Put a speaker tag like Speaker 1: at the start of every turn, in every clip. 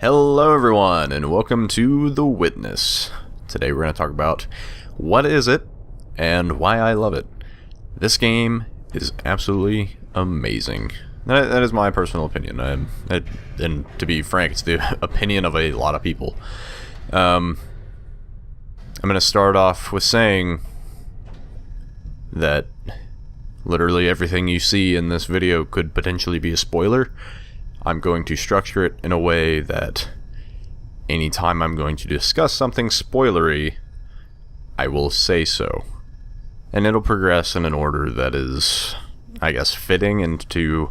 Speaker 1: Hello everyone, and welcome to The Witness. Today we're going to talk about what is it, and why I love it. This game is absolutely amazing. That is my personal opinion, and to be frank, it's the opinion of a lot of people. I'm going to start off with saying that literally everything you see in this video could potentially be a spoiler. I'm going to structure it in a way that anytime I'm going to discuss something spoilery, I will say so. And it'll progress in an order that is, I guess, fitting into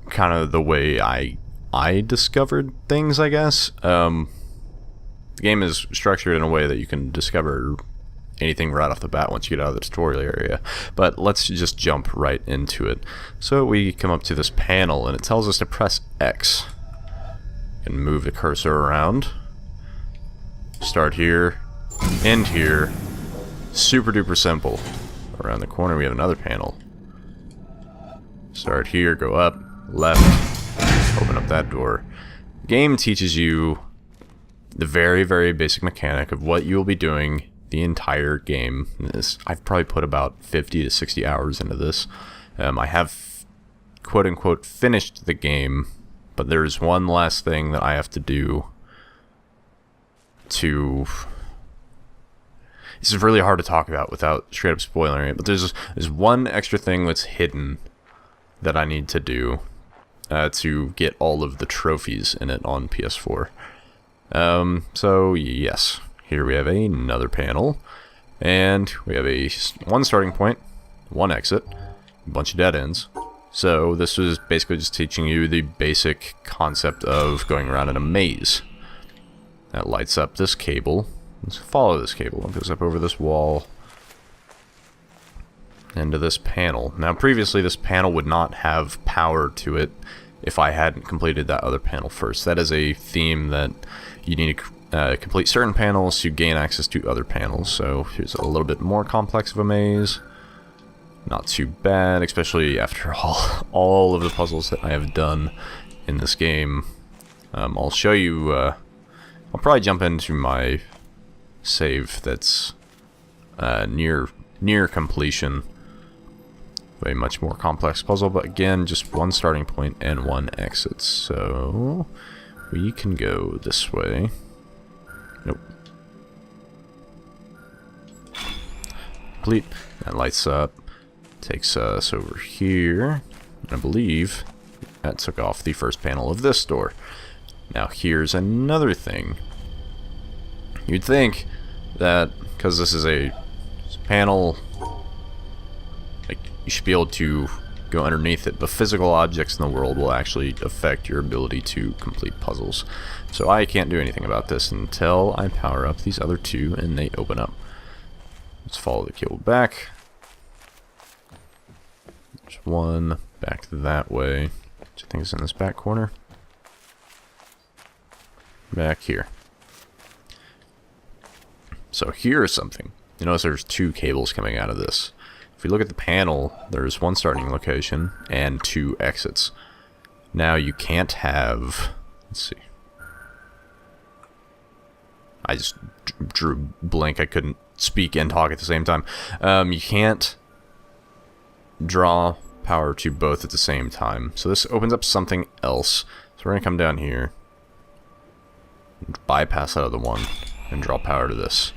Speaker 1: kind of the way I discovered things, I guess. The game is structured in a way that you can discover anything right off the bat once you get out of the tutorial area, but let's just jump right into it. So we come up to this panel and it tells us to press X and move the cursor around. Start here, end here. Super duper simple. Around the corner we have another panel. Start here, go up, left, open up that door. The game teaches you the very, very basic mechanic of what you'll be doing the entire game. I've probably put about 50 to 60 hours into this. I have quote-unquote finished the game, but there's one last thing that I have to do to... This is really hard to talk about without straight up spoiling it, but there's one extra thing that's hidden that I need to do to get all of the trophies in it on PS4. So yes. Here we have another panel, and we have one starting point, one exit, a bunch of dead ends. So this is basically just teaching you the basic concept of going around in a maze. That lights up this cable. Let's follow this cable. It goes up over this wall into this panel. Now previously this panel would not have power to it if I hadn't completed that other panel first. That is a theme that you need to complete certain panels to gain access to other panels. So here's a little bit more complex of a maze. Not too bad, especially after all of the puzzles that I have done in this game. I'll show you, I'll probably jump into my save that's near completion. A much more complex puzzle, but again, just one starting point and one exit. So we can go this way. Nope. Complete. That lights up. Takes us over here. I believe that took off the first panel of this door. Now here's another thing. You'd think that because this is a panel, like, you should be able to go underneath it, but physical objects in the world will actually affect your ability to complete puzzles. So I can't do anything about this until I power up these other two and they open up. Let's follow the cable back. There's one back that way, which I think is in this back corner. Back here. So here's something. You notice there's two cables coming out of this. If we look at the panel, there's one starting location and two exits. Now you can't have... Let's see. I just drew blank. I couldn't speak and talk at the same time. You can't draw power to both at the same time. So this opens up something else. So we're going to come down here, bypass that other one, and draw power to this.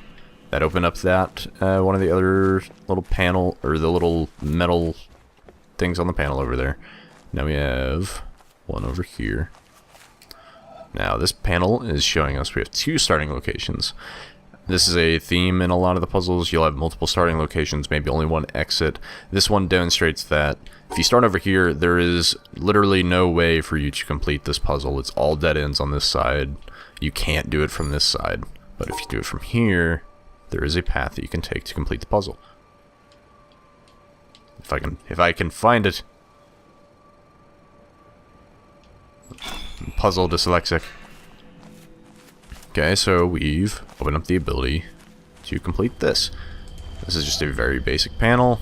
Speaker 1: That opened up that one of the other little panel, or the little metal things on the panel over there. Now we have one over here. Now this panel is showing us we have two starting locations. This is a theme in a lot of the puzzles. You'll have multiple starting locations, maybe only one exit. This one demonstrates that if you start over here, there is literally no way for you to complete this puzzle. It's all dead ends on this side. You can't do it from this side. But if you do it from here, there is a path that you can take to complete the puzzle. If I can find it. Puzzle dyslexic. Okay, so we've opened up the ability to complete this. This is just a very basic panel.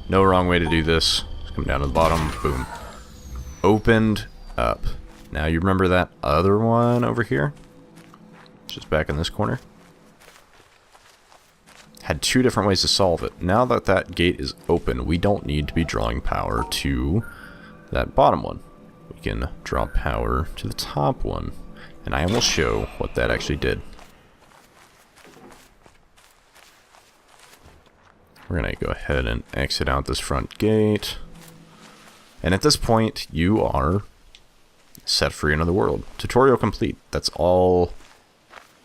Speaker 1: No wrong way to do this. Just come down to the bottom. Boom. Opened up. Now you remember that other one over here? Just back in this corner? Had two different ways to solve it. Now that that gate is open, we don't need to be drawing power to that bottom one. We can draw power to the top one. And I will show what that actually did. We're going to go ahead and exit out this front gate. And at this point, you are set free in another world. Tutorial complete. That's all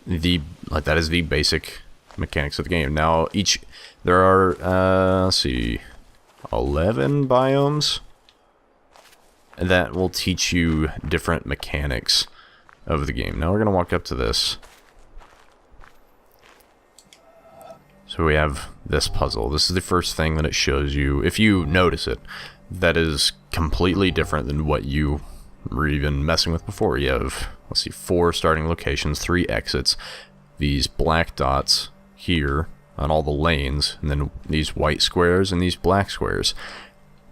Speaker 1: that is the basic mechanics of the game. Now, there are, let's see, 11 biomes that will teach you different mechanics of the game. Now we're going to walk up to this. So we have this puzzle. This is the first thing that it shows you, if you notice it, that is completely different than what you were even messing with before. You have, let's see, 4 starting locations, 3 exits, these black dots here on all the lanes, and then these white squares and these black squares.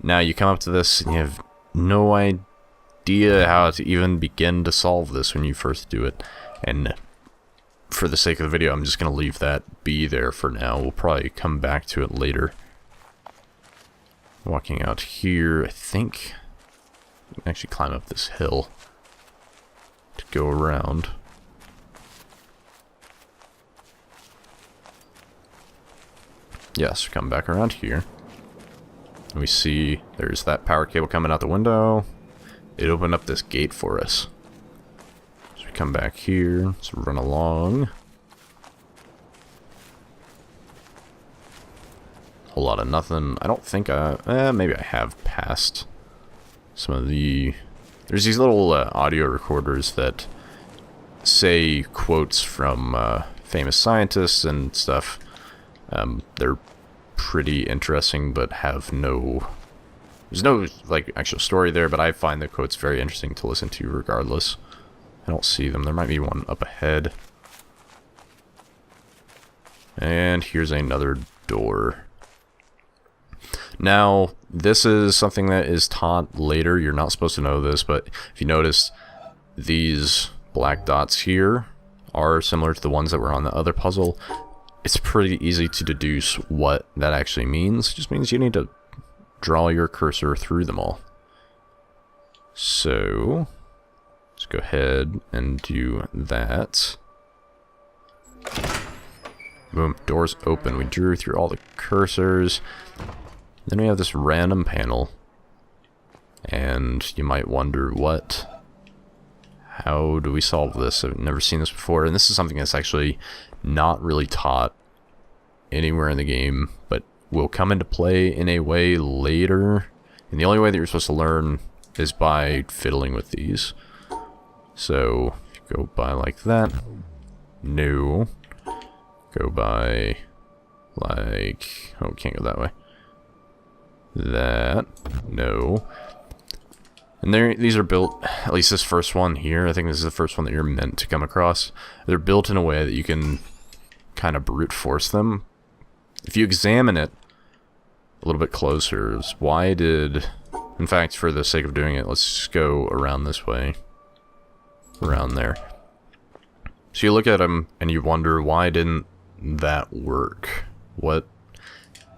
Speaker 1: Now you come up to this and you have no idea how to even begin to solve this when you first do it. And for the sake of the video, I'm just going to leave that be there for now. We'll probably come back to it later. Walking out here, I think I can actually climb up this hill to go around. Yes, come back around here. We see there's that power cable coming out the window. It opened up this gate for us. So we come back here, let's run along. Whole lot of nothing. I don't think maybe I have passed some of the... There's these little audio recorders that say quotes from famous scientists and stuff. They're pretty interesting, but have no... There's no, like, actual story there, but I find the quotes very interesting to listen to regardless. I don't see them. There might be one up ahead. And here's another door. Now, this is something that is taught later. You're not supposed to know this, but if you notice, these black dots here are similar to the ones that were on the other puzzle. It's pretty easy to deduce what that actually means. It just means you need to draw your cursor through them all. So, let's go ahead and do that. Boom, doors open. We drew through all the cursors. Then we have this random panel. And you might wonder, how do we solve this? I've never seen this before. And this is something that's actually not really taught anywhere in the game, but will come into play in a way later. And the only way that you're supposed to learn is by fiddling with these. So, if you go by like that. No. Go by like... Oh, can't go that way. That. No. And these are built, at least this first one here, I think this is the first one that you're meant to come across. They're built in a way that you can kind of brute force them. If you examine it a little bit closer, why did... In fact, for the sake of doing it, let's just go around this way. Around there. So you look at them and you wonder, why didn't that work?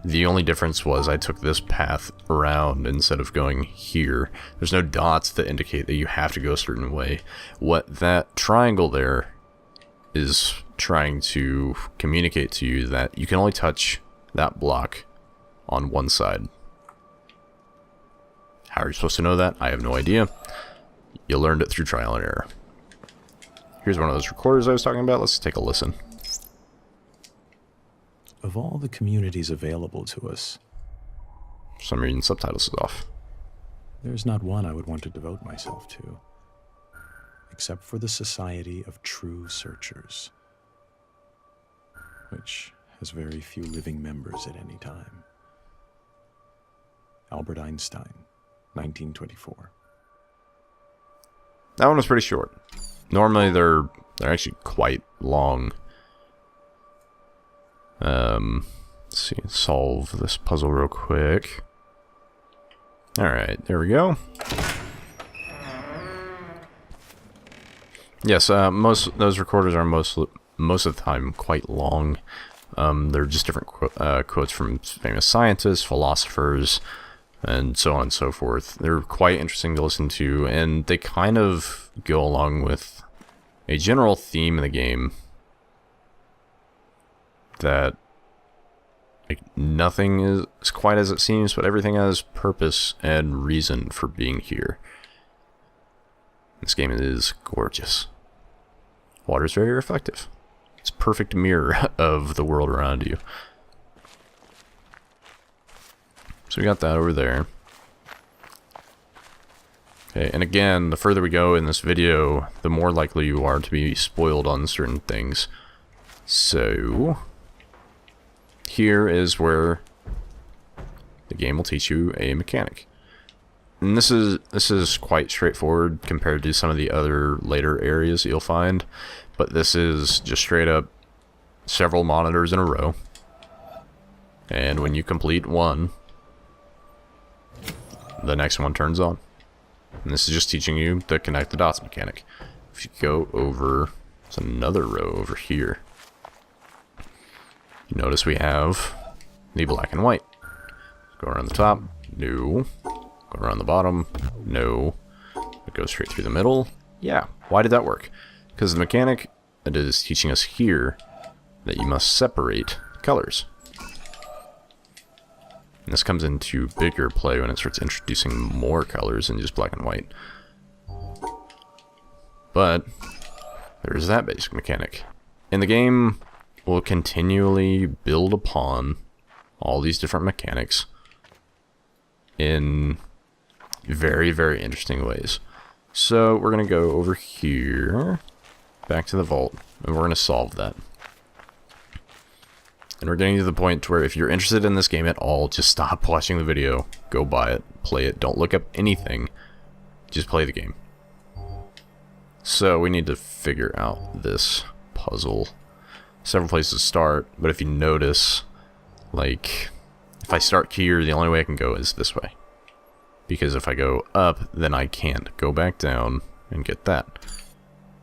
Speaker 1: The only difference was I took this path around instead of going here. There's no dots that indicate that you have to go a certain way. What that triangle there is trying to communicate to you that you can only touch that block on one side. How are you supposed to know that? I have no idea. You learned it through trial and error. Here's one of those recorders I was talking about. Let's take a listen.
Speaker 2: Of all the communities available to us,
Speaker 1: For some reason, subtitles is off.
Speaker 2: there's not one I would want to devote myself to, except for the Society of True Searchers, which has very few living members at any time. Albert Einstein, 1924.
Speaker 1: That one was pretty short. Normally they're actually quite long. Let's see, solve this puzzle real quick. Alright, there we go. Yes, most those recorders are most of the time quite long. They're just different quotes from famous scientists, philosophers, and so on and so forth. They're quite interesting to listen to, and they kind of go along with a general theme in the game that, like, nothing is quite as it seems, but everything has purpose and reason for being here. This game is gorgeous. Water is very reflective. It's a perfect mirror of the world around you. So we got that over there. Okay, and again, the further we go in this video, the more likely you are to be spoiled on certain things. So here is where the game will teach you a mechanic. And this is quite straightforward compared to some of the other later areas you'll find, but this is just straight up several monitors in a row. And when you complete one, the next one turns on. And this is just teaching you the connect the dots mechanic. If you go over, there's another row over here. You notice we have the black and white. Go around the top, no. Go around the bottom, no. It goes straight through the middle. Yeah, why did that work? Because the mechanic that is teaching us here that you must separate colors. And this comes into bigger play when it starts introducing more colors than just black and white. But there's that basic mechanic. And the game will continually build upon all these different mechanics in very, very interesting ways. So we're going to go over here, back to the vault, and we're going to solve that. And we're getting to the point where if you're interested in this game at all, just stop watching the video, go buy it, play it, don't look up anything, just play the game. So we need to figure out this puzzle. Several places to start, but if you notice, like, if I start here, the only way I can go is this way. Because if I go up, then I can't go back down and get that.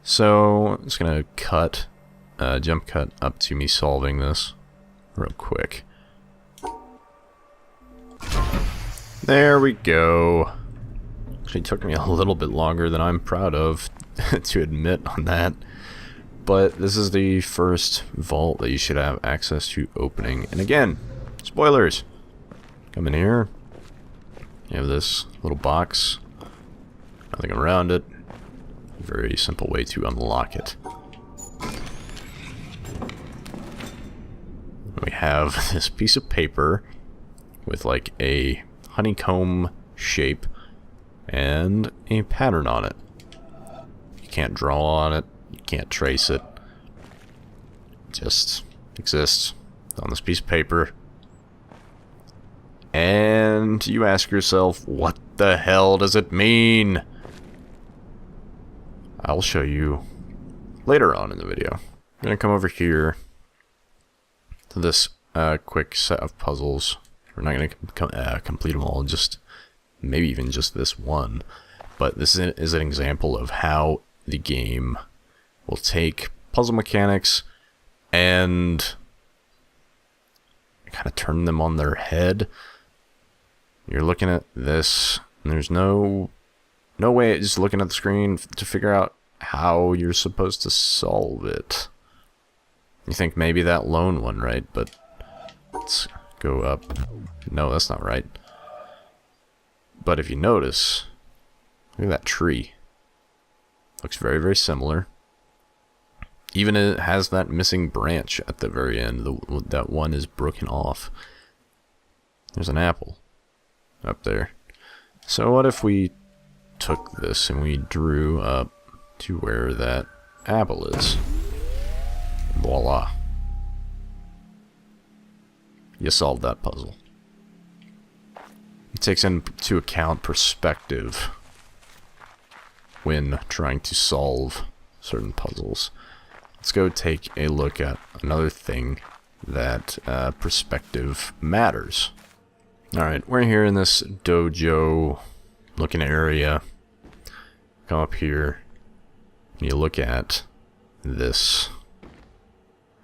Speaker 1: So I'm just gonna cut, jump cut up to me solving this real quick. There we go. Actually took me a little bit longer than I'm proud of to admit on that. But this is the first vault that you should have access to opening. And again, spoilers. Come in here. You have this little box. Nothing around it. Very simple way to unlock it. We have this piece of paper with like a honeycomb shape and a pattern on it. You can't draw on it. You can't trace it. It just exists on this piece of paper. And you ask yourself, what the hell does it mean? I'll show you later on in the video. I'm going to come over here to this quick set of puzzles. We're not going to complete them all, just maybe even just this one. But this is an example of how the game will take puzzle mechanics and kind of turn them on their head. You're looking at this, and there's no way just looking at the screen to figure out how you're supposed to solve it. You think maybe that lone one, right? But let's go up. No, that's not right. But if you notice, look at that tree. Looks very, very similar. Even it has that missing branch at the very end. That one is broken off. There's an apple up there. So what if we took this and we drew up to where that apple is? Voila. You solved that puzzle. It takes into account perspective when trying to solve certain puzzles. Let's go take a look at another thing that perspective matters. Alright, we're here in this dojo looking area. Come up here. you look at this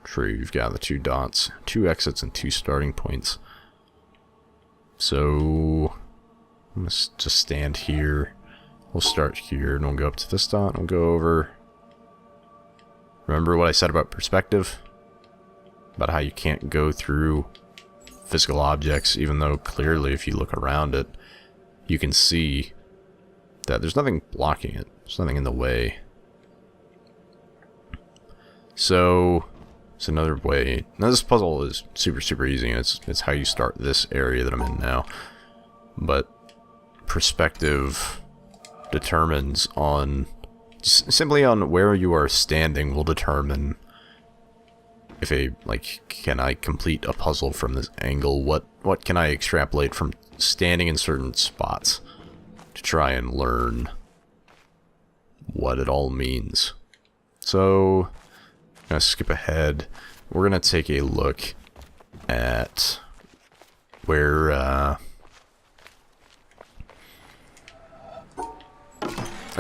Speaker 1: tree, you've got the 2 dots, 2 exits, and 2 starting points. So I'm going to just stand here. We'll start here, and we'll go up to this dot, and we'll go over. Remember what I said about perspective? About how you can't go through physical objects, even though clearly if you look around it, you can see that there's nothing blocking it. There's nothing in the way. So it's another way. Now this puzzle is super easy. It's how you start this area that I'm in now. But perspective determines on simply on where you are standing will determine if can I complete a puzzle from this angle? What can I extrapolate from standing in certain spots to try and learn what it all means? So I'm gonna skip ahead. We're gonna take a look at where a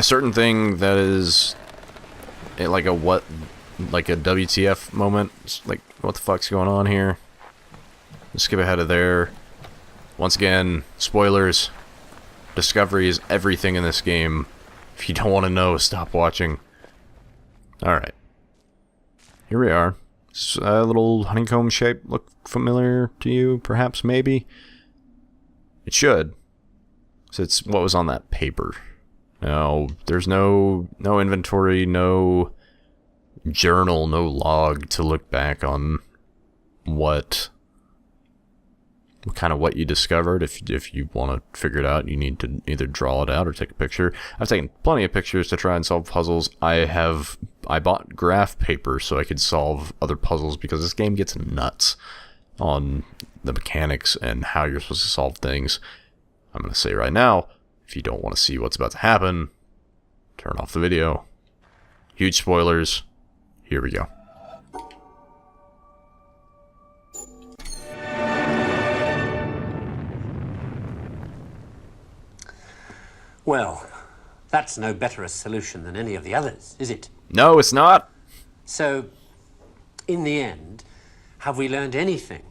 Speaker 1: certain thing that is like a WTF moment. It's like, what the fuck's going on here? Let's skip ahead of there. Once again, spoilers. Discovery is everything in this game. If you don't want to know, stop watching. Alright. Here we are. It's a little honeycomb shape. Look familiar to you, perhaps, maybe? It should. So it's what was on that paper. Now, there's no inventory, no journal, no log to look back on what you discovered. If you want to figure it out, you need to either draw it out or take a picture. I've taken plenty of pictures to try and solve puzzles. I bought graph paper so I could solve other puzzles, because this game gets nuts on the mechanics and how you're supposed to solve things. I'm going to say right now, if you don't want to see what's about to happen, turn off the video. Huge spoilers. Here we go.
Speaker 3: Well, that's no better a solution than any of the others, is it?
Speaker 1: No, it's not.
Speaker 3: So, in the end, have we learned anything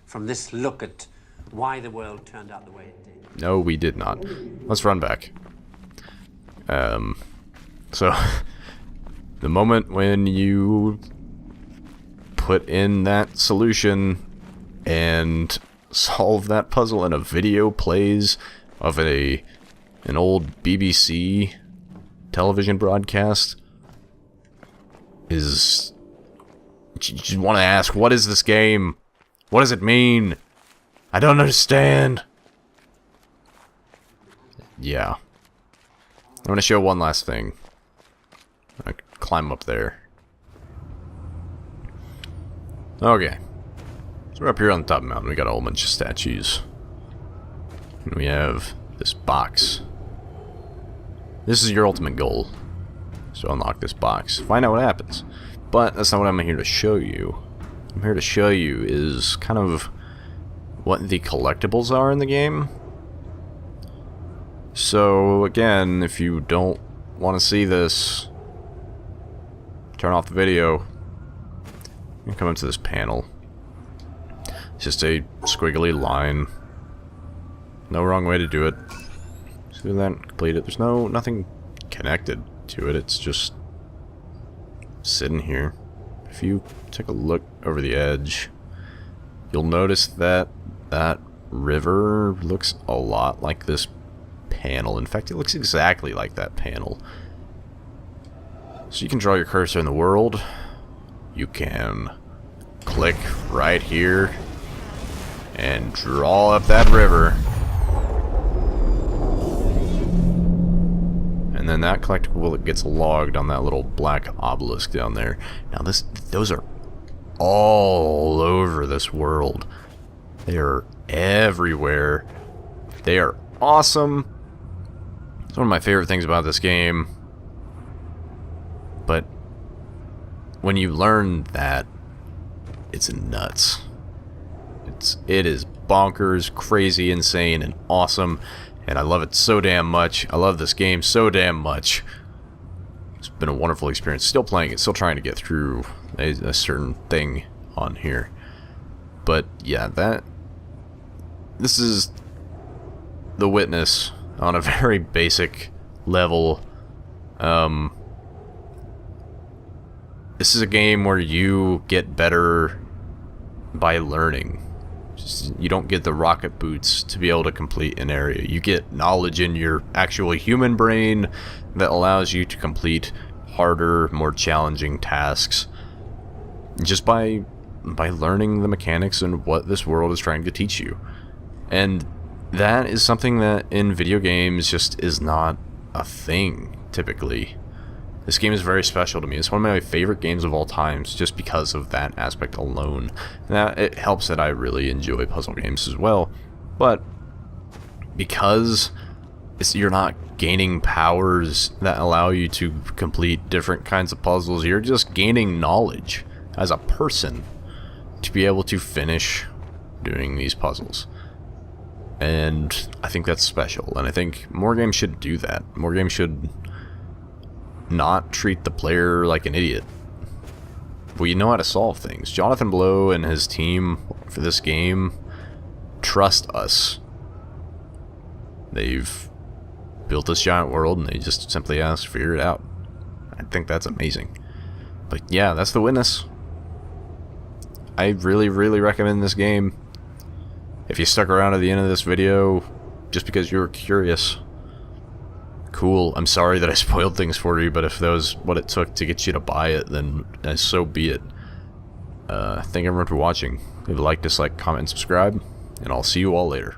Speaker 3: from this look at why the world turned out the way it did?
Speaker 1: No, we did not. Let's run back. So, the moment when you put in that solution and solve that puzzle and a video plays of an old BBC television broadcast, is... You want to ask, what is this game? What does it mean? I don't understand. Yeah. I'm going to show one last thing. I'm going to climb up there. Okay. So we're up here on the top of the mountain. We got a whole bunch of statues. And we have this box. This is your ultimate goal. So unlock this box. Find out what happens. But that's not what I'm here to show you. What I'm here to show you is kind of what the collectibles are in the game. So again, if you don't want to see this, turn off the video and come into this panel. It's just a squiggly line. No wrong way to do it. So then complete it. There's nothing connected to it. It's just sitting here. If you take a look over the edge, you'll notice that that river looks a lot like this panel. In fact, it looks exactly like that panel. So you can draw your cursor in the world. You can click right here and draw up that river. And then that collectible gets logged on that little black obelisk down there. Now those are all over this world. They are everywhere. They are awesome. It's one of my favorite things about this game. But when you learn that, it's nuts. It is bonkers, crazy, insane, and awesome. And I love it so damn much. I love this game so damn much It's been a wonderful experience. Still playing it, still trying to get through a certain thing on here. But yeah, this is The Witness on a very basic level. This is a game where you get better by learning. You don't get the rocket boots to be able to complete an area. You get knowledge in your actual human brain that allows you to complete harder, more challenging tasks just by learning the mechanics and what this world is trying to teach you. And that is something that in video games just is not a thing typically. This game is very special to me. It's one of my favorite games of all times just because of that aspect alone. Now, it helps that I really enjoy puzzle games as well, but because you're not gaining powers that allow you to complete different kinds of puzzles, you're just gaining knowledge as a person to be able to finish doing these puzzles. And I think that's special, and I think more games should do that. More games should not treat the player like an idiot. We know how to solve things. Jonathan Blow and his team for this game trust us. They've built this giant world and they just simply ask to figure it out. I think that's amazing. But yeah, that's The Witness. I really, really recommend this game. If you stuck around to the end of this video just because you were curious, cool. I'm sorry that I spoiled things for you, but if that was what it took to get you to buy it, then so be it. Thank everyone for watching. Leave a like, dislike, comment, and subscribe, and I'll see you all later.